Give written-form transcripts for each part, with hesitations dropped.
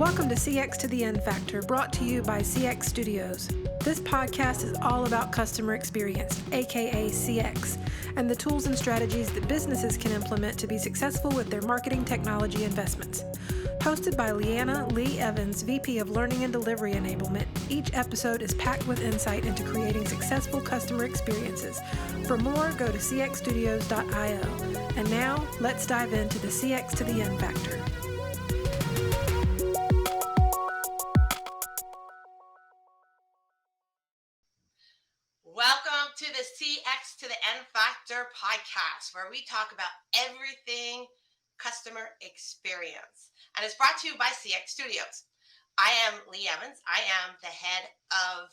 Welcome to CX to the N Factor, brought to you by CX Studios. This podcast is all about customer experience, aka CX, and the tools and strategies that businesses can implement to be successful with their marketing technology investments. Hosted by Leanna Lee Evans, VP of Learning and Delivery Enablement, each episode is packed with insight into creating successful customer experiences. For more, go to cxstudios.io. And now, let's dive into the CX to the N Factor. Welcome to the CX to the N Factor podcast, where we talk about everything customer experience. And it's brought to you by CX Studios. I am Lee Evans. I am the head of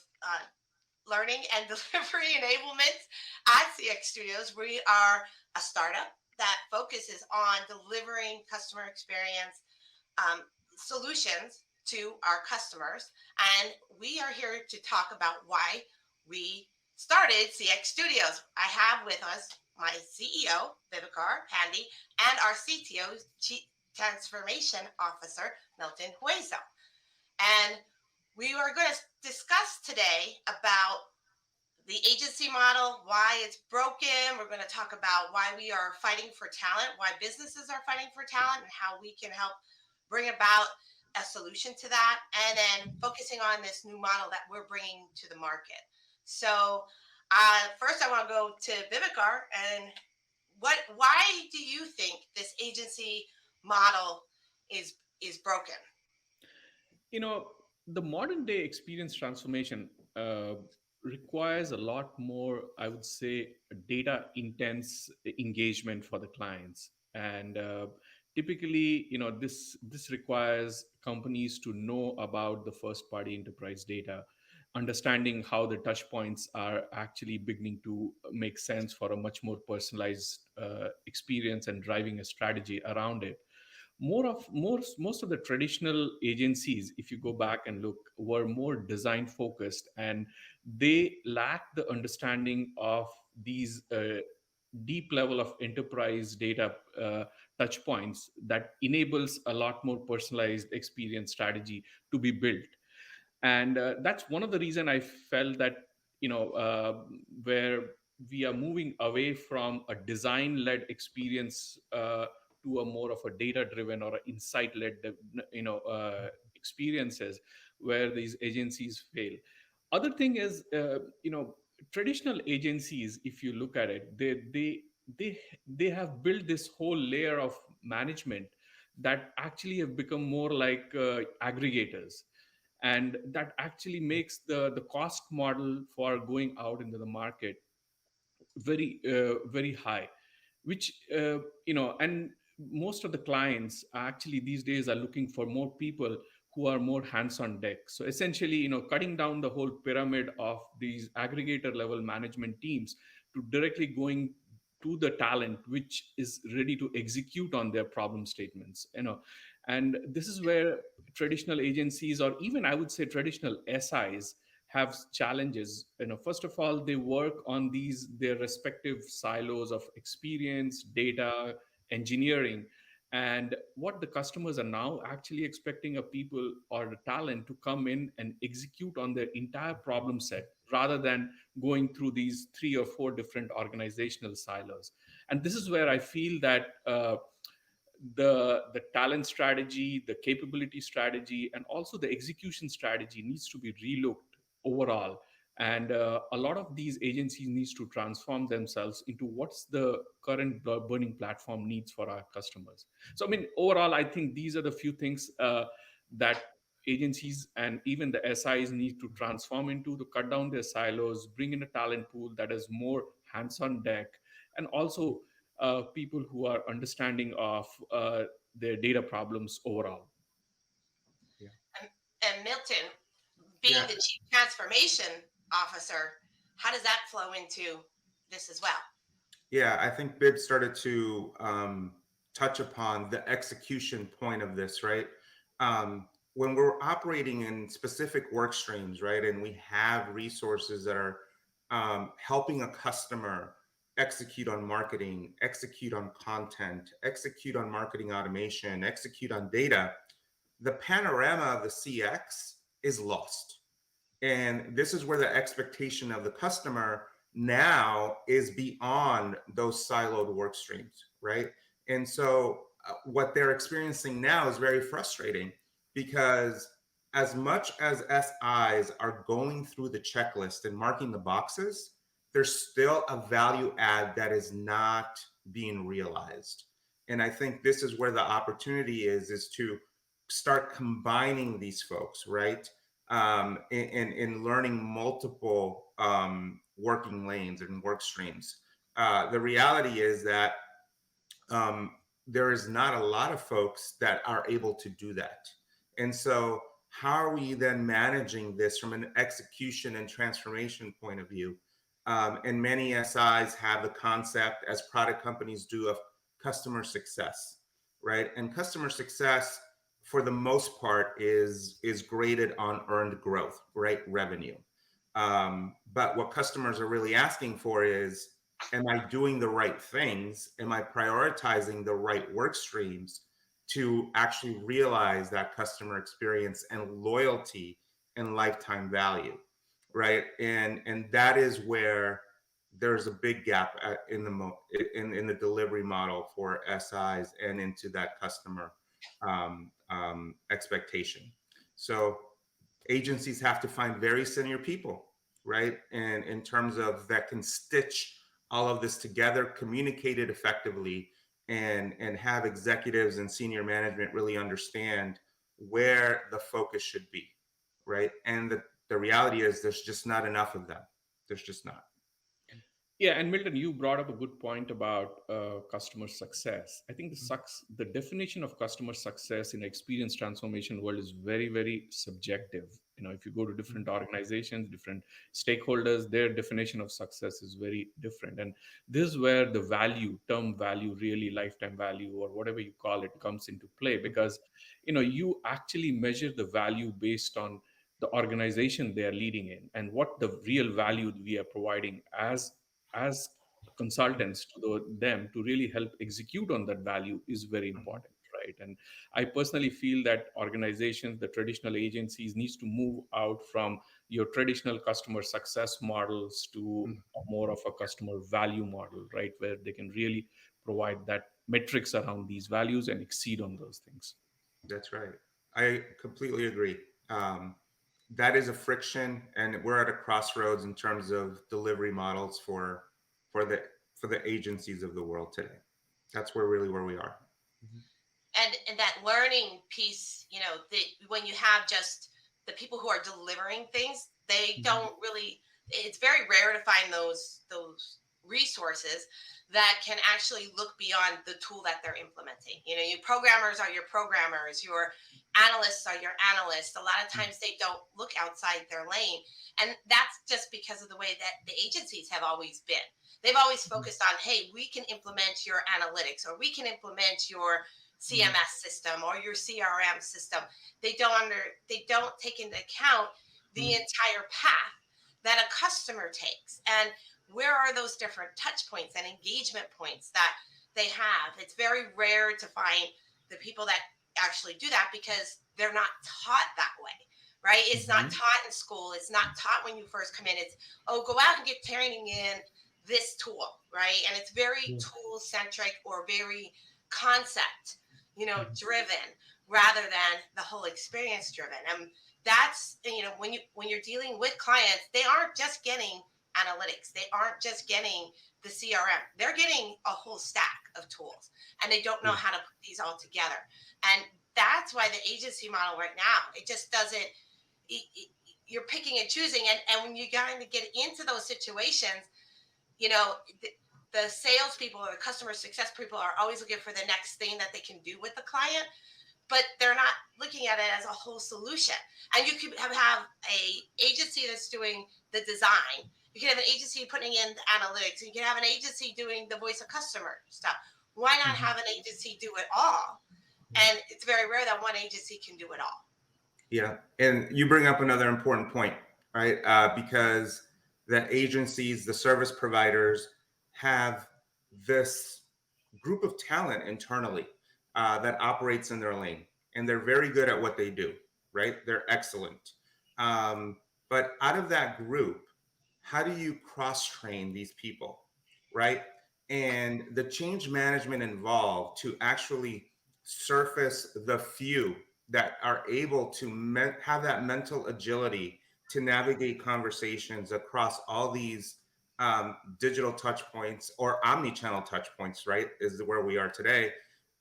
learning and delivery enablement at CX Studios. We are a startup that focuses on delivering customer experience solutions to our customers. And we are here to talk about why we started CX Studios. I have with us my CEO, Vivekar Pandey, and our CTO, Chief Transformation Officer, Milton Hueso. And we are going to discuss today about the agency model, why it's broken. We're going to talk about why we are fighting for talent, why businesses are fighting for talent, and how we can help bring about a solution to that, and then focusing on this new model that we're bringing to the market. So first I want to go to Vivekar, and why do you think this agency model is broken? You know, the modern day experience transformation requires a lot more, I would say, data intense engagement for the clients. And typically, this requires companies to know about the first party enterprise data, understanding how the touch points are actually beginning to make sense for a much more personalized experience and driving a strategy around it. Most of the traditional agencies, if you go back and look, were more design focused, and they lack the understanding of these deep level of enterprise data touch points that enables a lot more personalized experience strategy to be built. And that's one of the reason I felt that where we are moving away from a design led experience to a more of a data driven or insight led experiences, where these agencies fail. Other thing is, traditional agencies, if you look at it, they have built this whole layer of management that actually have become more like aggregators, and that actually makes the cost model for going out into the market very high, which and most of the clients actually these days are looking for more people who are more hands on deck. So essentially, cutting down the whole pyramid of these aggregator level management teams to directly going to the talent which is ready to execute on their problem statements. And this is where traditional agencies, or even I would say traditional SIs, have challenges. First of all, they work on their respective silos of experience, data, engineering. And what the customers are now actually expecting of people or the talent to come in and execute on their entire problem set, rather than going through these 3 or 4 different organizational silos. And this is where I feel that the talent strategy, the capability strategy, and also the execution strategy needs to be relooked overall. And a lot of these agencies needs to transform themselves into what's the current burning platform needs for our customers. So, I mean, overall, I think these are the few things that agencies and even the SIs need to transform into, to cut down their silos, bring in a talent pool that is more hands on deck, and also people who are understanding of their data problems overall. Yeah. And Milton, being the Chief Transformation Officer, how does that flow into this as well? Yeah, I think Bib started to touch upon the execution point of this, right? When we're operating in specific work streams, right, and we have resources that are helping a customer execute on marketing, execute on content, execute on marketing automation, execute on data, the panorama of the CX is lost. And this is where the expectation of the customer now is beyond those siloed work streams, right? And so what they're experiencing now is very frustrating, because as much as SIs are going through the checklist and marking the boxes, there's still a value add that is not being realized. And I think this is where the opportunity is to start combining these folks, right? In learning multiple working lanes and work streams. The reality is that um, there is not a lot of folks that are able to do that. And so, how are we then managing this from an execution and transformation point of view? And many SIs have the concept, as product companies do, of customer success, right? And customer success, for the most part, is graded on earned growth, right? Revenue. But what customers are really asking for is, am I doing the right things? Am I prioritizing the right work streams to actually realize that customer experience and loyalty and lifetime value, right? And that is where there's a big gap in the delivery model for SIs and into that customer expectation. So agencies have to find very senior people, right? And in terms of that can stitch all of this together, communicate it effectively, and have executives and senior management really understand where the focus should be, right? And the reality is there's just not enough of them. There's just not. Yeah, and Milton, you brought up a good point about customer success. I think the definition of customer success in experience transformation world is very, very subjective. If you go to different organizations, different stakeholders, their definition of success is very different. And this is where the term value, really lifetime value or whatever you call it, comes into play, because you actually measure the value based on the organization they are leading in and what the real value we are providing as consultants to them to really help execute on that value is very important, right? And I personally feel that organizations, the traditional agencies, needs to move out from your traditional customer success models to more of a customer value model, right, where they can really provide that metrics around these values and exceed on those things. That's right. I completely agree. That is a friction, and we're at a crossroads in terms of delivery models for the for the agencies of the world today. That's where we are. And that learning piece, when you have just the people who are delivering things, they don't really, it's very rare to find those resources that can actually look beyond the tool that they're implementing. Your programmers are your programmers, your analysts are your analysts. A lot of times they don't look outside their lane, and that's just because of the way that the agencies have always been. They've always focused on, hey, we can implement your analytics, or we can implement your CMS system or your CRM system. They don't take into account the entire path that a customer takes, and where are those different touch points and engagement points that they have. It's very rare to find the people that actually do that, because they're not taught that way, right? It's not taught in school. It's not taught when you first come in. It's, oh, go out and get training in this tool, right? And it's very tool centric or very concept driven, rather than the whole experience driven. And that's, when you're dealing with clients, they aren't just getting analytics. They aren't just getting the CRM. They're getting a whole stack of tools, and they don't know how to put these all together. And that's why the agency model right now, it just doesn't, you're picking and choosing. And when you're going to get into those situations, the salespeople or the customer success people are always looking for the next thing that they can do with the client, but they're not looking at it as a whole solution. And you could have a agency that's doing the design. You can have an agency putting in the analytics. You can have an agency doing the voice of customer stuff. Why not have an agency do it all? And it's very rare that one agency can do it all. Yeah, and you bring up another important point, right? Because the agencies, the service providers, have this group of talent internally that operates in their lane, and they're very good at what they do, right? They're excellent. But out of that group, how do you cross train these people, right? And the change management involved to actually surface the few that are able to have that mental agility to navigate conversations across all these digital touch points or omni-channel touch points, right? Is where we are today.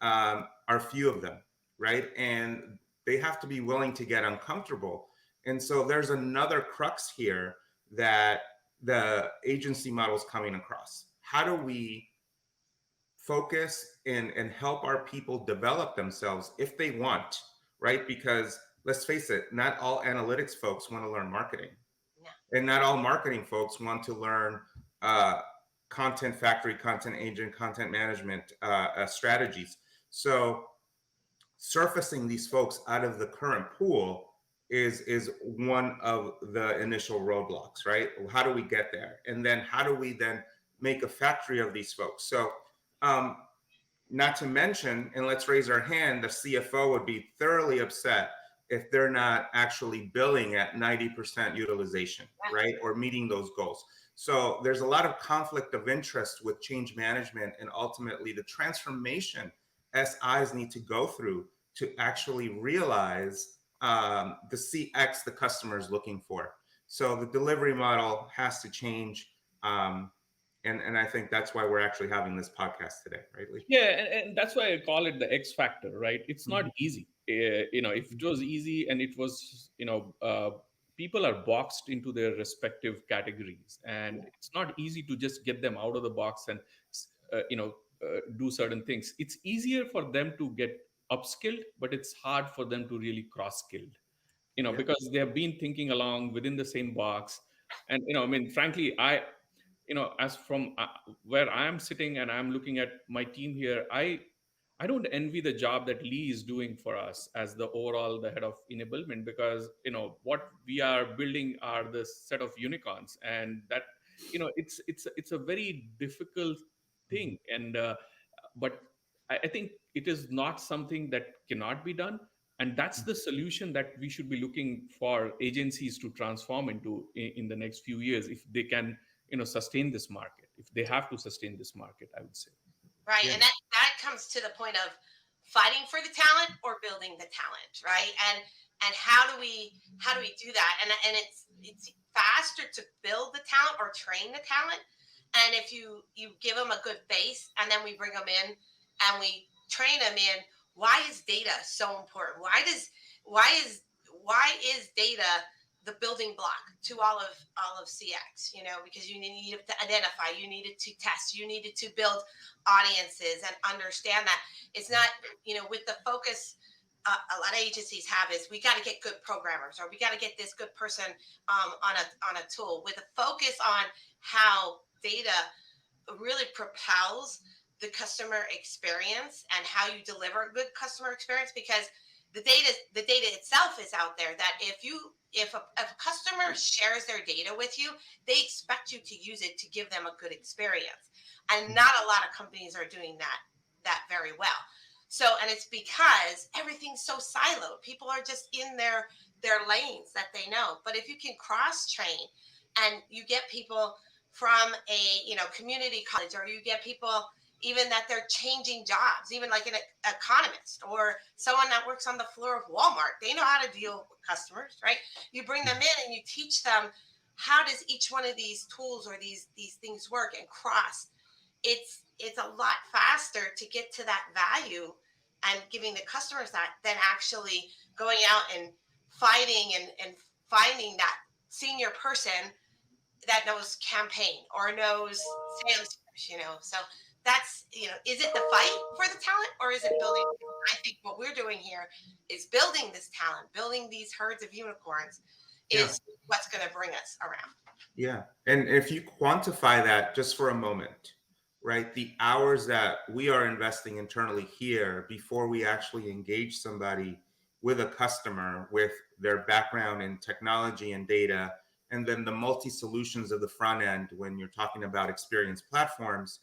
Are few of them, right? And they have to be willing to get uncomfortable. And so there's another crux here that the agency model is coming across. How do we focus and help our people develop themselves if they want, right? Because let's face it, not all analytics folks want to learn marketing. And not all marketing folks want to learn uh, content factory, content agent, content management strategies. So surfacing these folks out of the current pool is one of the initial roadblocks, right? How do we get there? And then how do we then make a factory of these folks? So um, not to mention, and let's raise our hand, the CFO would be thoroughly upset if they're not actually billing at 90% utilization, right? Or meeting those goals. So there's a lot of conflict of interest with change management and ultimately the transformation SIs need to go through to actually realize the CX the customer is looking for. So the delivery model has to change. And I think that's why we're actually having this podcast today, right, Lee? Yeah, and that's why I call it the X factor, right? It's not easy. If it was easy and it was, people are boxed into their respective categories, and it's not easy to just get them out of the box and, do certain things. It's easier for them to get upskilled, but it's hard for them to really cross-skilled, because they have been thinking along within the same box. And, frankly, as from where I'm sitting and I'm looking at my team here, I don't envy the job that Lee is doing for us as the head of enablement, because what we are building are the set of unicorns, and that it's a very difficult thing. And but I think it is not something that cannot be done, and that's the solution that we should be looking for agencies to transform into in the next few years, if they can sustain this market, if they have to sustain this market, I would say. Right. And that comes to the point of fighting for the talent or building the talent, right? And how do we do that? And it's faster to build the talent or train the talent. And if you give them a good base and then we bring them in and we train them in, why is data so important? Why is data the building block to all of CX? Because you needed to identify, you needed to test, you needed to build audiences and understand that it's not, with the focus a lot of agencies have is we got to get good programmers, or we got to get this good person on a tool, with a focus on how data really propels the customer experience and how you deliver a good customer experience. Because the data itself is out there, that if a customer shares their data with you, they expect you to use it to give them a good experience. And not a lot of companies are doing that very well. So, and it's because everything's so siloed. People are just in their lanes that they know. But if you can cross train and you get people from a community college, or you get people even that they're changing jobs, even like an economist or someone that works on the floor of Walmart, they know how to deal with customers, right? You bring them in and you teach them how does each one of these tools or these things work and cross. It's a lot faster to get to that value and giving the customers that than actually going out and fighting and finding that senior person that knows campaign or knows sales, so that's, is it the fight for the talent, or is it building? I think what we're doing here is building this talent, building these herds of unicorns is what's going to bring us around. Yeah. And if you quantify that just for a moment, right, the hours that we are investing internally here before we actually engage somebody with a customer with their background in technology and data, and then the multi-solutions of the front end when you're talking about experience platforms,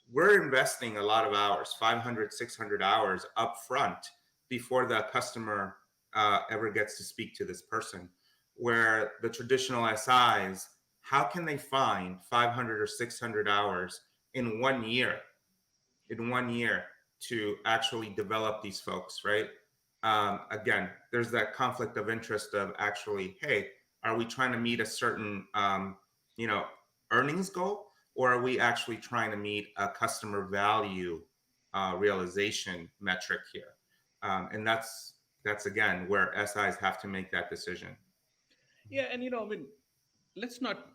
we're investing a lot of hours, 500, 600 hours up front before the customer ever gets to speak to this person. Where the traditional SIs, how can they find 500 or 600 hours in 1 year, in 1 year to actually develop these folks, right? Again, there's that conflict of interest of actually, hey, are we trying to meet a certain, you know, earnings goal, or are we actually trying to meet a customer value realization metric here? And that's again where SIs have to make that decision. Yeah, and I mean, let's not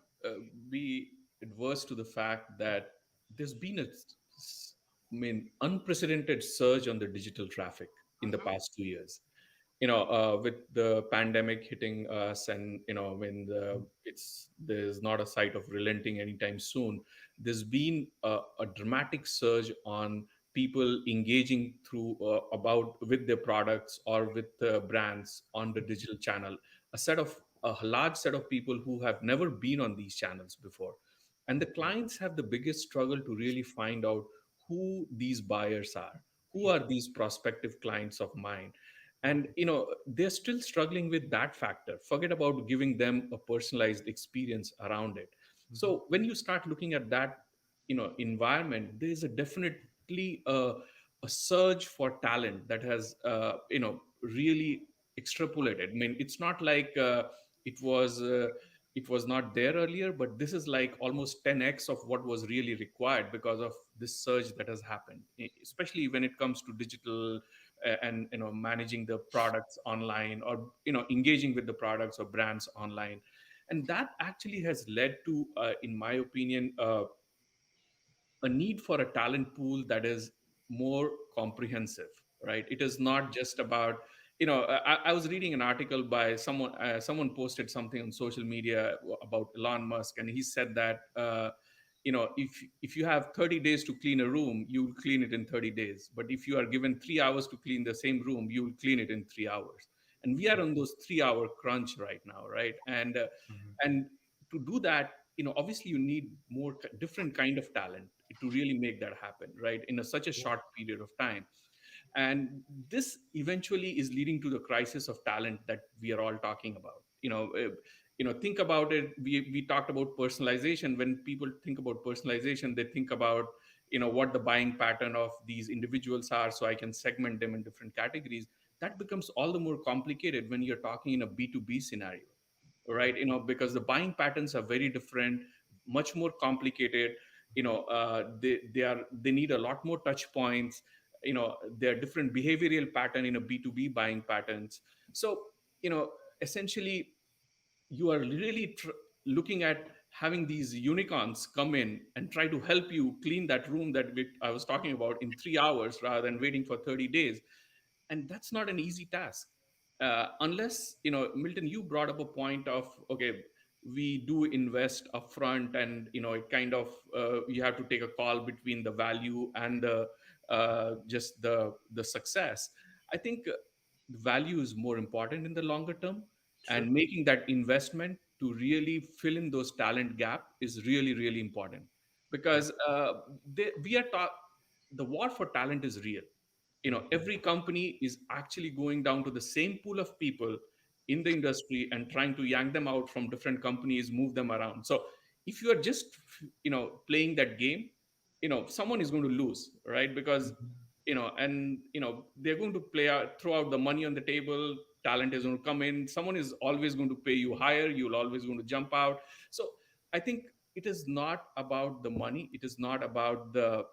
be adverse to the fact that there's been I mean, unprecedented surge on the digital traffic in the Mhm. past 2 years. With the pandemic hitting us, and when there's not a sight of relenting anytime soon, there's been a dramatic surge on people engaging through about with their products or with brands on the digital channel. A large set of people who have never been on these channels before, and the clients have the biggest struggle to really find out who these buyers are, who are these prospective clients of mine. And they're still struggling with that factor. Forget about giving them a personalized experience around it. So when you start looking at that environment, there is a definitely a surge for talent that has really extrapolated. I mean, it's not like it was it was not there earlier, but this is like almost 10x of what was really required because of this surge that has happened, especially when it comes to digital and managing the products online, or engaging with the products or brands online. And that actually has led to in my opinion a need for a talent pool that is more comprehensive, right? It is not just about I was reading an article by someone posted something on social media about Elon Musk, and he said that if you have 30 days to clean a room, you will clean it in 30 days, but if you are given 3 hours to clean the same room, you will clean it in 3 hours. And we are on those 3-hour crunch right now, right? And to do that, obviously you need more different kind of talent to really make that happen, right, in such a short period of time. And this eventually is leading to the crisis of talent that we are all talking about. Think about it. We talked about personalization. When people think about personalization, they think about what the buying pattern of these individuals are, so I can segment them in different categories. That becomes all the more complicated when you're talking in a B2B scenario, right? Because the buying patterns are very different, much more complicated. They need a lot more touch points. There are different behavioral pattern in a B2B buying patterns. So essentially you are really looking at having these unicorns come in and try to help you clean that room that I was talking about in 3 hours rather than waiting for 30 days. And that's not an easy task. Unless, Milton, you brought up a point of, okay, we do invest upfront, and it kind of you have to take a call between the value and the just the success. I think the value is more important in the longer term, Sure. and making that investment to really fill in those talent gap is really really important. Yeah. Because we are taught the war for talent is real. Every company is actually going down to the same pool of people in the industry and trying to yank them out from different companies, move them around. So if you are just playing that game, someone is going to lose, right? Because and they're going to play out, throw out the money on the table. Talent is going to come in, someone is always going to pay you higher, you'll always going to jump out. So I think it is not about the money, it is not about the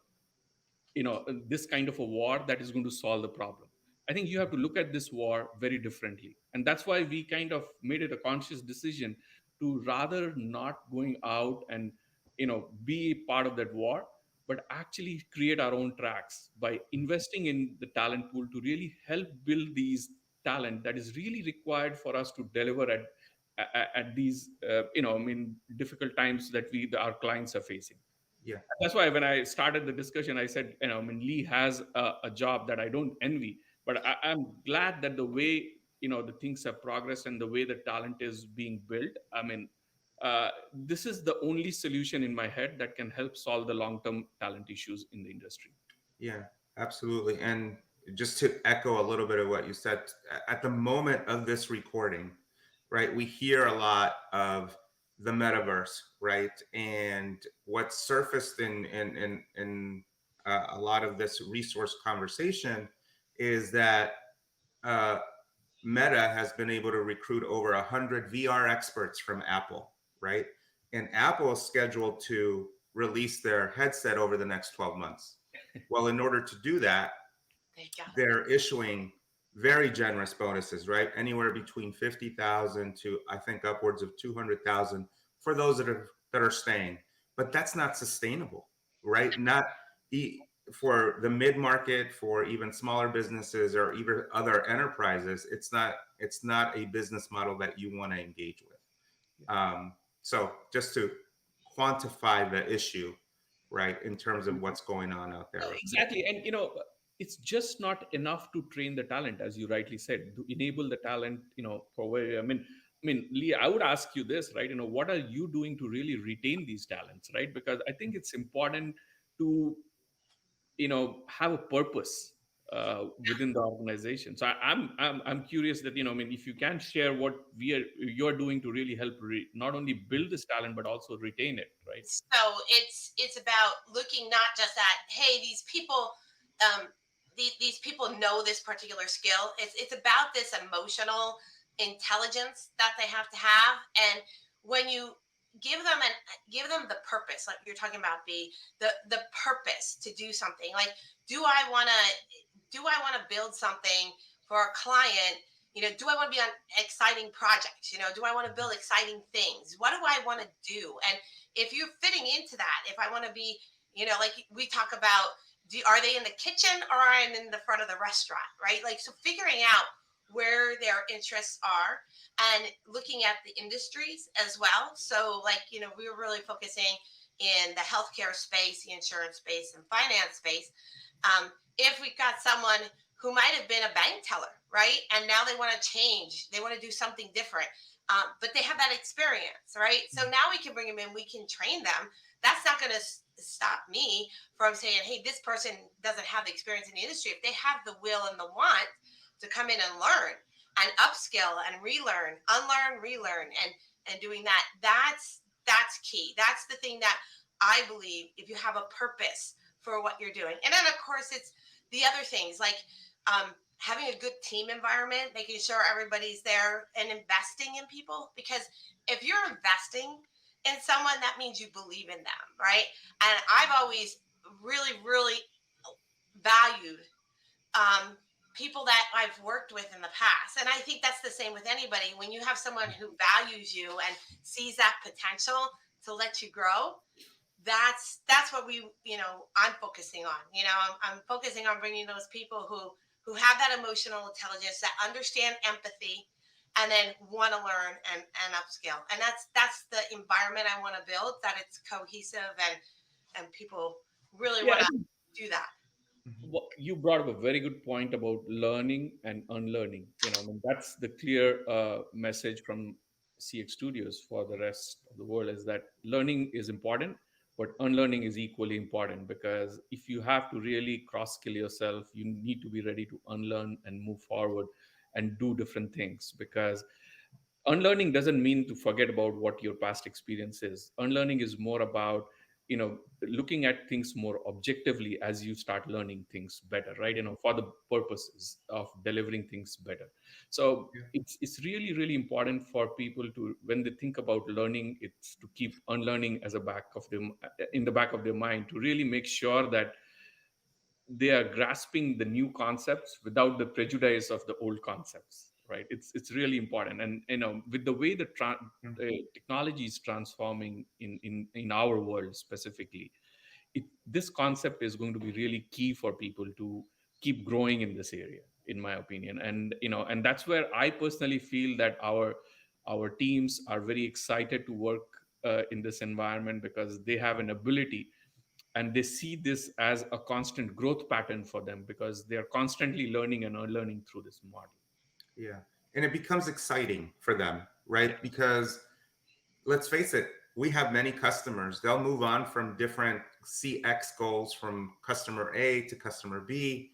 this kind of a war that is going to solve the problem. I think you have to look at this war very differently, and that's why we kind of made it a conscious decision to rather not going out and be part of that war, but actually create our own tracks by investing in the talent pool to really help build these talent that is really required for us to deliver at these I mean difficult times that our clients are facing. Yeah. That's why when I started the discussion, I said, I mean, Lee has a job that I don't envy, but I'm glad that the way, the things have progressed and the way the talent is being built. I mean, this is the only solution in my head that can help solve the long-term talent issues in the industry. Yeah, absolutely. And just to echo a little bit of what you said, at the moment of this recording, right, we hear a lot of the metaverse, right? And what's surfaced in a lot of this resource conversation is that uh, Meta has been able to recruit over 100 VR experts from Apple, right? And Apple is scheduled to release their headset over the next 12 months. Well, in order to do that, they're issuing very generous bonuses, right? Anywhere between 50,000 to I think upwards of 200,000 for those that are staying. But that's not sustainable, right? Not for the mid market, for even smaller businesses or even other enterprises. It's not a business model that you want to engage with. So just to quantify the issue, right, in terms of what's going on out there. Exactly. And it's just not enough to train the talent, as you rightly said, to enable the talent, for where I mean, Lee, I would ask you this, right? What are you doing to really retain these talents, right? Because I think it's important to have a purpose within the organization. So I'm curious that if you can share what you're doing to really help not only build this talent but also retain it, right? So it's about looking not just at, hey, these people, um, these people know this particular skill. It's about this emotional intelligence that they have to have, and when you give them the purpose, like you're talking about, the purpose to do something. Like, do I want to build something for a client? Do I want to be on exciting projects? Do I want to build exciting things? What do I want to do? And if you're fitting into that, if I want to be, like we talk about, are they in the kitchen or are they in the front of the restaurant, right? Like, so figuring out where their interests are and looking at the industries as well. So, like, we were really focusing in the healthcare space, the insurance space, and finance space. If we've got someone who might have been a bank teller, right? And now they want to change, they want to do something different. But they have that experience, right? So now we can bring them in, we can train them. That's not going to stop me from saying, hey, this person doesn't have the experience in the industry. If they have the will and the want to come in and learn and upskill and relearn, unlearn, relearn, and doing that, that's key. That's the thing that I believe, if you have a purpose for what you're doing. And then, of course, it's the other things like having a good team environment, making sure everybody's there and investing in people. Because if you're investing in someone, that means you believe in them, right? And I've always really, really valued people that I've worked with in the past. And I think that's the same with anybody. When you have someone who values you and sees that potential to let you grow, that's what I'm focusing on. I'm focusing on bringing those people who have that emotional intelligence, that understand empathy, and then want to learn and upskill. And that's the environment I want to build, that it's cohesive and people really want to do that. You brought up a very good point about learning and unlearning. That's the clear message from CX Studios for the rest of the world, is that learning is important, but unlearning is equally important, because if you have to really cross skill yourself, you need to be ready to unlearn and move forward and do different things. Because unlearning doesn't mean to forget about what your past experience is. Unlearning is more about looking at things more objectively as you start learning things better, right? For the purposes of delivering things better. So it's really, really important for people to, when they think about learning, it's to keep unlearning as in the back of their mind, to really make sure that they are grasping the new concepts without the prejudice of the old concepts, right? It's really important. And with the way the technology is transforming in our world specifically, this concept is going to be really key for people to keep growing in this area, in my opinion. And that's where I personally feel that our teams are very excited to work in this environment, because they have an ability, and they see this as a constant growth pattern for them, because they are constantly learning and unlearning through this model. Yeah. And it becomes exciting for them, right? Because let's face it, we have many customers. They'll move on from different CX goals, from customer A to customer B.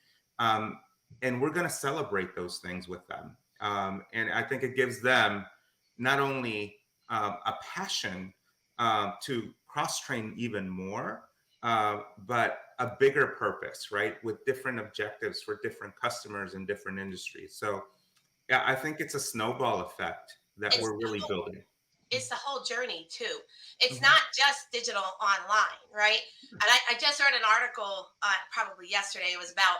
and we're going to celebrate those things with them. And I think it gives them not only a passion to cross train even more, but a bigger purpose, right? With different objectives for different customers in different industries. So, yeah, I think it's a snowball effect that It's we're really building. it's the whole journey too. It's Mhm. not just digital online, right? And I just read an article probably yesterday. It was about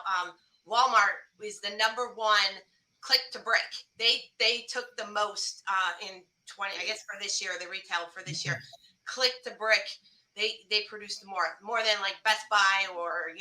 Walmart is the number one click to brick. They took the most in 20, I guess for this year, the retail for this year, click to brick. They produced more than like Best Buy or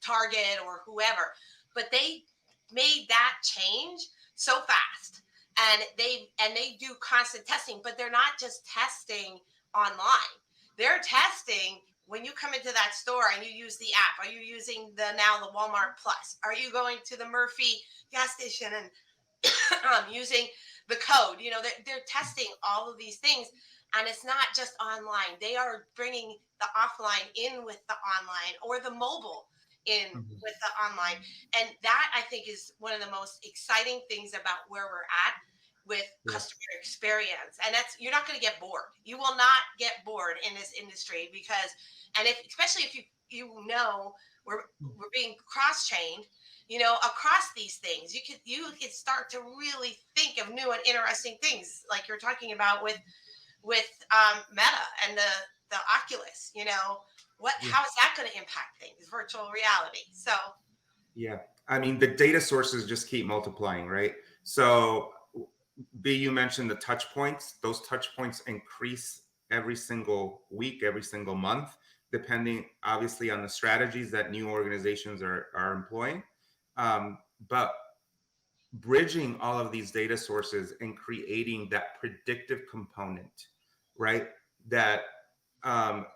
Target or whoever, but they made that change so fast, and they do constant testing, but they're not just testing online. They're testing when you come into that store and you use the app. Are you using the Walmart Plus? Are you going to the Murphy gas station and using the code? They're testing all of these things, and it's not just online. They are bringing the offline in with the online, or the mobile in Mhm. with the online. And that, I think, is one of the most exciting things about where we're at with Yeah. customer experience. And that's, you're not going to get bored. You will not get bored in this industry, because, and if especially if we're being cross trained, across these things. You can start to really think of new and interesting things, like you're talking about with Meta and the Oculus. Yeah. How is that going to impact things? Virtual reality. So Yeah. I mean, the data sources just keep multiplying, right? So, B, you mentioned the touch points. Those touch points increase every single week, every single month, depending obviously on the strategies that new organizations are employing. But bridging all of these data sources and creating that predictive component, right? That um,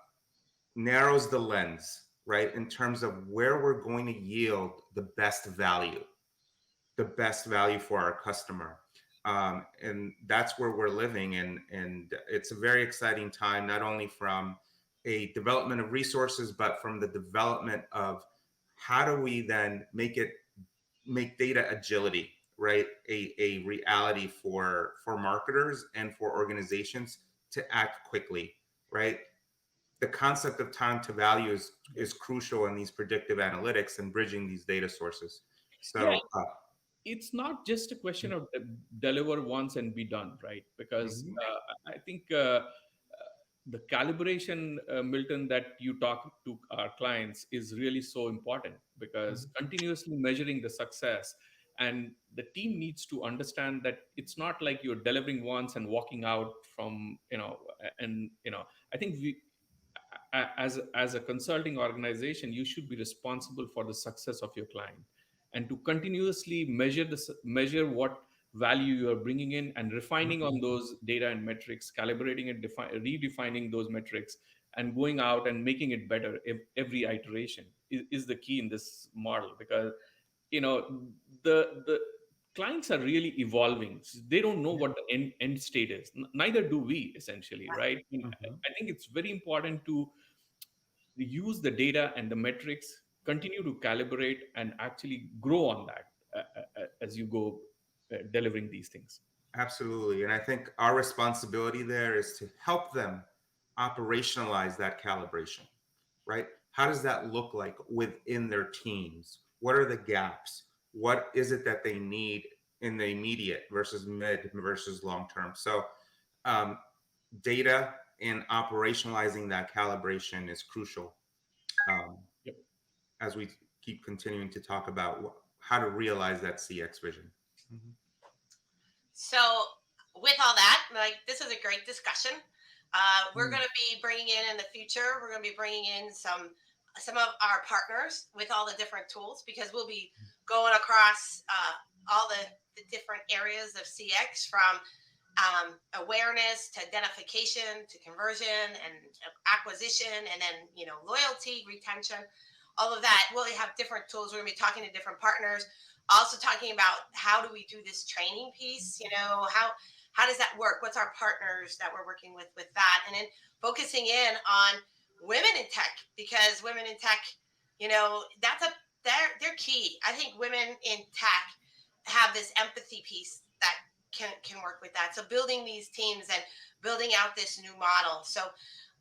narrows the lens, right? In terms of where we're going to yield the best value for our customer. And that's where we're living. And it's a very exciting time, not only from a development of resources, but from the development of how do we then make data agility, right? A reality for marketers and for organizations to act quickly, right? The concept of time to value is crucial in these predictive analytics and bridging these data sources. Yeah, So, it's not just a question of deliver once and be done, right? Because mhm, I think the calibration, Milton, that you talk to our clients is really so important, because mhm, continuously measuring the success, and the team needs to understand that it's not like you're delivering once and walking out from, and I think as a consulting organization, you should be responsible for the success of your client, and to continuously measure what value you are bringing in, and refining mhm. on those data and metrics, calibrating and redefining those metrics, and going out and making it better every iteration is the key in this model. Because the clients are really evolving. They don't know what the end state is. Neither do we, essentially, right? And Mhm. I think it's very important to use the data and the metrics, continue to calibrate, and actually grow on that as you go delivering these things. Absolutely. And I think our responsibility there is to help them operationalize that calibration, right? How does that look like within their teams? What are the gaps? What is it that they need in the immediate versus mid versus long term? So, um, data and operationalizing that calibration is crucial, um, Yep. as we keep continuing to talk about how to realize that CX vision. Mhm. So, with all that, like, this is a great discussion. We're Mm. going to be bringing in the future. We're going to be bringing in some of our partners with all the different tools, because we'll be going across all the different areas of CX, from awareness to identification to conversion and acquisition, and then loyalty, retention, all of that. We'll have different tools. We're going to be talking to different partners, also talking about how do we do this training piece. How does that work? What's our partners that we're working with that, and then focusing in on women in tech, because women in tech, that's they're key. I think women in tech have this empathy piece that can work with that. So building these teams and building out this new model. So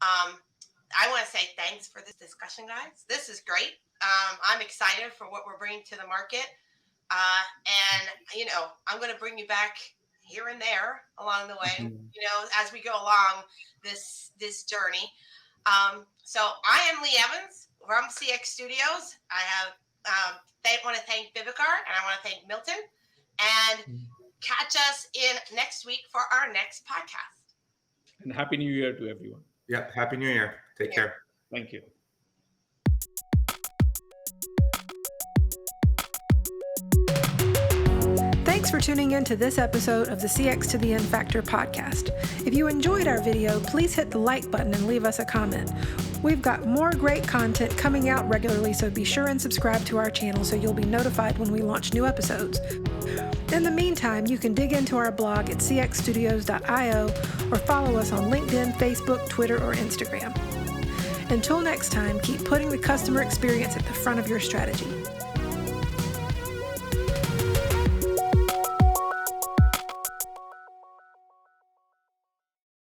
I want to say thanks for this discussion, guys. This is great. I'm excited for what we're bringing to the market. And, I'm going to bring you back here and there along the way, as we go along this journey. So I am Lee Evans from CX Studios. I want to thank Vivekar, and I want to thank Milton. And catch us in next week for our next podcast. And Happy New Year to everyone. Yeah, Happy New Year. Take care. Thank you. Thanks for tuning in to this episode of the CX to the N Factor podcast. If you enjoyed our video, please hit the like button and leave us a comment. We've got more great content coming out regularly, so be sure and subscribe to our channel so you'll be notified when we launch new episodes. In the meantime, you can dig into our blog at cxstudios.io or follow us on LinkedIn, Facebook, Twitter, or Instagram. Until next time, keep putting the customer experience at the front of your strategy.